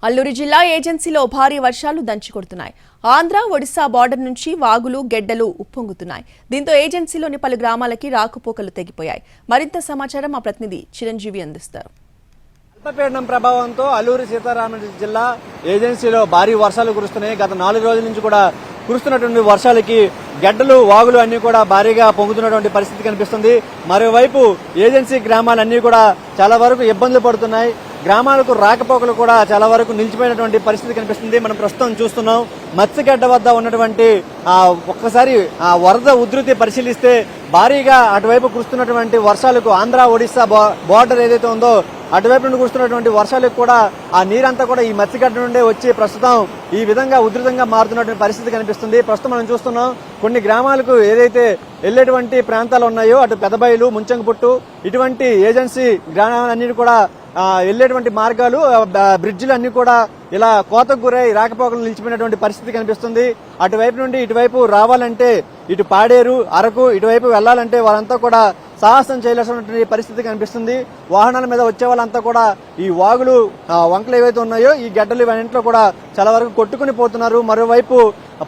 అల్లూరి జిల్లా ఏజెన్సీలో భారీ వర్షాలు దంచుకొడుతున్నాయి. ఆంధ్ర ఒడిశా బార్డర్ నుంచి వాగులు గెడ్డలు ఉప్పొంగుతున్నాయి. దీంతో ఏజెన్సీలోని పలు గ్రామాలకి రాకపోకలు తెగిపోయాయి. మరింత సమాచారం మా ప్రతినిధి చిరంజీవి అందిస్తారు. అల్పపీడనం ప్రభావంతో అల్లూరి సీతారామరాజు జిల్లా ఏజెన్సీలో భారీ వర్షాలు కురుస్తున్నాయి. గత 4 రోజుల నుంచి కూడా కురుస్తున్నటువంటి వర్షాలకి గడ్డలు వాగులు అన్ని కూడా భారీగా పొంగుతున్నటువంటి పరిస్థితి కనిపిస్తుంది. మరోవైపు ఏజెన్సీ గ్రామాలన్నీ కూడా చాలా వరకు ఇబ్బందులు పడుతున్నాయి. గ్రామాలకు రాకపోకలు కూడా చాలా వరకు నిలిచిపోయినటువంటి పరిస్థితి కనిపిస్తుంది. మనం ప్రస్తుతం చూస్తున్నాం మత్స్యగడ్డ వద్ద ఉన్నటువంటి ఒక్కసారి వరద ఉధృతి పరిశీలిస్తే భారీగా అటువైపు కురుస్తున్నటువంటి వర్షాలకు ఆంధ్ర ఒడిశా బార్డర్ ఏదైతే ఉందో అటువైపు నుండి కురుస్తున్నటువంటి వర్షాలకు కూడా ఆ నీరంతా కూడా ఈ మత్స్యగడ్డ నుండే వచ్చి ప్రస్తుతం ఈ విధంగా ఉధృతంగా మారుతున్నటువంటి పరిస్థితి కనిపిస్తుంది. ప్రస్తుతం మనం చూస్తున్నాం కొన్ని గ్రామాలకు ఏదైతే వెళ్లేటువంటి ప్రాంతాలు ఉన్నాయో అటు పెదబయలు, ముంచంగిపుట్టు ఇటువంటి ఏజెన్సీ గ్రామాలన్నిటి కూడా వెళ్లేటువంటి మార్గాలు, బ్రిడ్జిలు అన్ని కూడా ఇలా కోతకు గురై రాకపోకలు నిలిచిపోయినటువంటి పరిస్థితి కనిపిస్తుంది. అటువైపు నుండి ఇటువైపు రావాలంటే ఇటు పాడేరు, అరకు ఇటువైపు వెళ్లాలంటే వారంతా కూడా సాహసం చేయలేసినటువంటి పరిస్థితి కనిపిస్తుంది. వాహనాల మీద వచ్చే వాళ్ళంతా కూడా ఈ వాగులు, వంకలు ఏవైతే ఉన్నాయో ఈ గడ్డలు ఇవన్నింటిలో కూడా చాలా వరకు కొట్టుకుని పోతున్నారు. మరోవైపు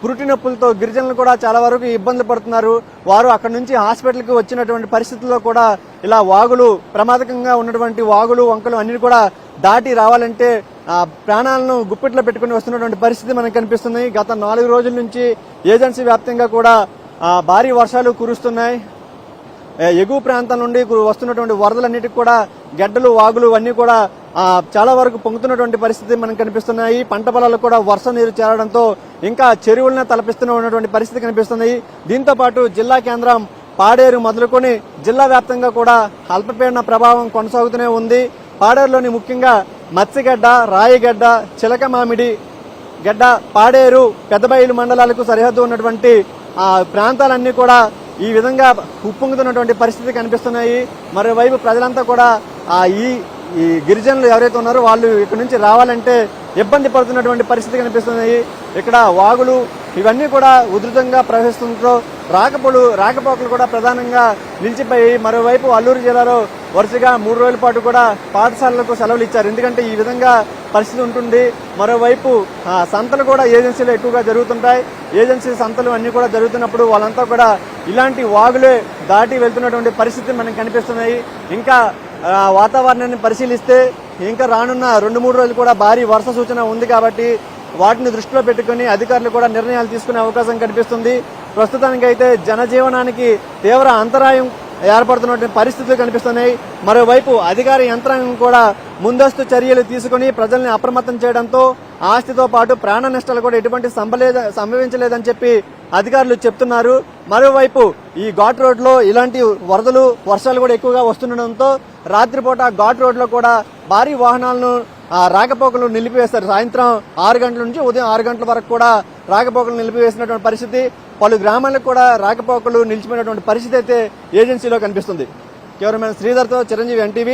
పురుటి నొప్పులతో గిరిజనులు కూడా చాలా వరకు ఇబ్బందులు పడుతున్నారు. వారు అక్కడి నుంచి హాస్పిటల్కి వచ్చినటువంటి పరిస్థితుల్లో కూడా ఇలా వాగులు, ప్రమాదకంగా ఉన్నటువంటి వాగులు, వంకలు అన్ని కూడా దాటి రావాలంటే ప్రాణాలను గుప్పిట్లో పెట్టుకుని వస్తున్నటువంటి పరిస్థితి మనకు కనిపిస్తుంది. గత 4 రోజుల నుంచి ఏజెన్సీ వ్యాప్తంగా కూడా భారీ వర్షాలు కురుస్తున్నాయి. ఎగువ ప్రాంతం నుండి వస్తున్నటువంటి వరదలన్నిటికీ కూడా గడ్డలు, వాగులు అన్ని కూడా చాలా వరకు పొంగుతున్నటువంటి పరిస్థితి మనకు కనిపిస్తున్నాయి. పంట పొలాలకు కూడా వర్ష నీరు చేరడంతో ఇంకా చెరువులను తలపిస్తున్నటువంటి పరిస్థితి కనిపిస్తుంది. దీంతో పాటు జిల్లా కేంద్రం పాడేరు మొదలుకొని జిల్లా వ్యాప్తంగా కూడా అల్పపీడన ప్రభావం కొనసాగుతూనే ఉంది. పాడేరులోని ముఖ్యంగా మత్స్యగడ్డ, రాయిగడ్డ, చిలకమామిడి గడ్డ, పాడేరు, పెదబయలు మండలాలకు సరిహద్దు ఉన్నటువంటి ప్రాంతాలన్నీ కూడా ఈ విధంగా ఉప్పొంగుతున్నటువంటి పరిస్థితి కనిపిస్తున్నాయి. మరోవైపు ప్రజలంతా కూడా ఈ గిరిజనులు ఎవరైతే ఉన్నారో వాళ్ళు ఇక్కడ నుంచి రావాలంటే ఇబ్బంది పడుతున్నటువంటి పరిస్థితి కనిపిస్తున్నాయి. ఇక్కడ వాగులు ఇవన్నీ కూడా ఉధృతంగా ప్రవహిస్తుండటంతో రాకపోకలు కూడా ప్రధానంగా నిలిచిపోయి, మరోవైపు అల్లూరు జిల్లాలో వరుసగా 3 రోజుల పాటు కూడా పాఠశాలలకు సెలవులు ఇచ్చారు. ఎందుకంటే ఈ విధంగా పరిస్థితి ఉంటుంది. మరోవైపు సంతలు కూడా ఏజెన్సీలో ఎక్కువగా జరుగుతుంటాయి. ఏజెన్సీ సంతలు అన్ని కూడా జరుగుతున్నప్పుడు వాళ్ళంతా కూడా ఇలాంటి వాగులే దాటి వెళ్తున్నటువంటి పరిస్థితి మనకు కనిపిస్తున్నాయి. ఇంకా వాతావరణాన్ని పరిశీలిస్తే ఇంకా రానున్న 2-3 రోజులు కూడా భారీ వర్ష సూచన ఉంది కాబట్టి వాటిని దృష్టిలో పెట్టుకుని అధికారులు కూడా నిర్ణయాలు తీసుకునే అవకాశం కనిపిస్తుంది. ప్రస్తుతానికైతే జనజీవనానికి తీవ్ర అంతరాయం ఏర్పడుతున్నటువంటి పరిస్థితులు కనిపిస్తున్నాయి. మరోవైపు అధికార యంత్రాంగం కూడా ముందస్తు చర్యలు తీసుకుని ప్రజల్ని అప్రమత్తం చేయడంతో ఆస్తితో పాటు ప్రాణ నష్టాలు కూడా ఎటువంటి సంభవించలేదని చెప్పి అధికారులు చెప్తున్నారు. మరోవైపు ఈ ఘాట్ రోడ్ లో ఇలాంటి వరదలు, వర్షాలు కూడా ఎక్కువగా వస్తుండడంతో రాత్రిపూట ఘాట్ రోడ్ లో కూడా భారీ వాహనాలను రాకపోకలు నిలిపివేస్తారు. సాయంత్రం 6 గంటల నుంచి ఉదయం 6 గంటల వరకు కూడా రాకపోకలు నిలిపివేసినటువంటి పరిస్థితి. పలు గ్రామాలకు కూడా రాకపోకలు నిలిచిపోయినటువంటి పరిస్థితి అయితే ఏజెన్సీలో కనిపిస్తుంది. కెమెరామెన్ శ్రీధర్తో చిరంజీవి, NTV.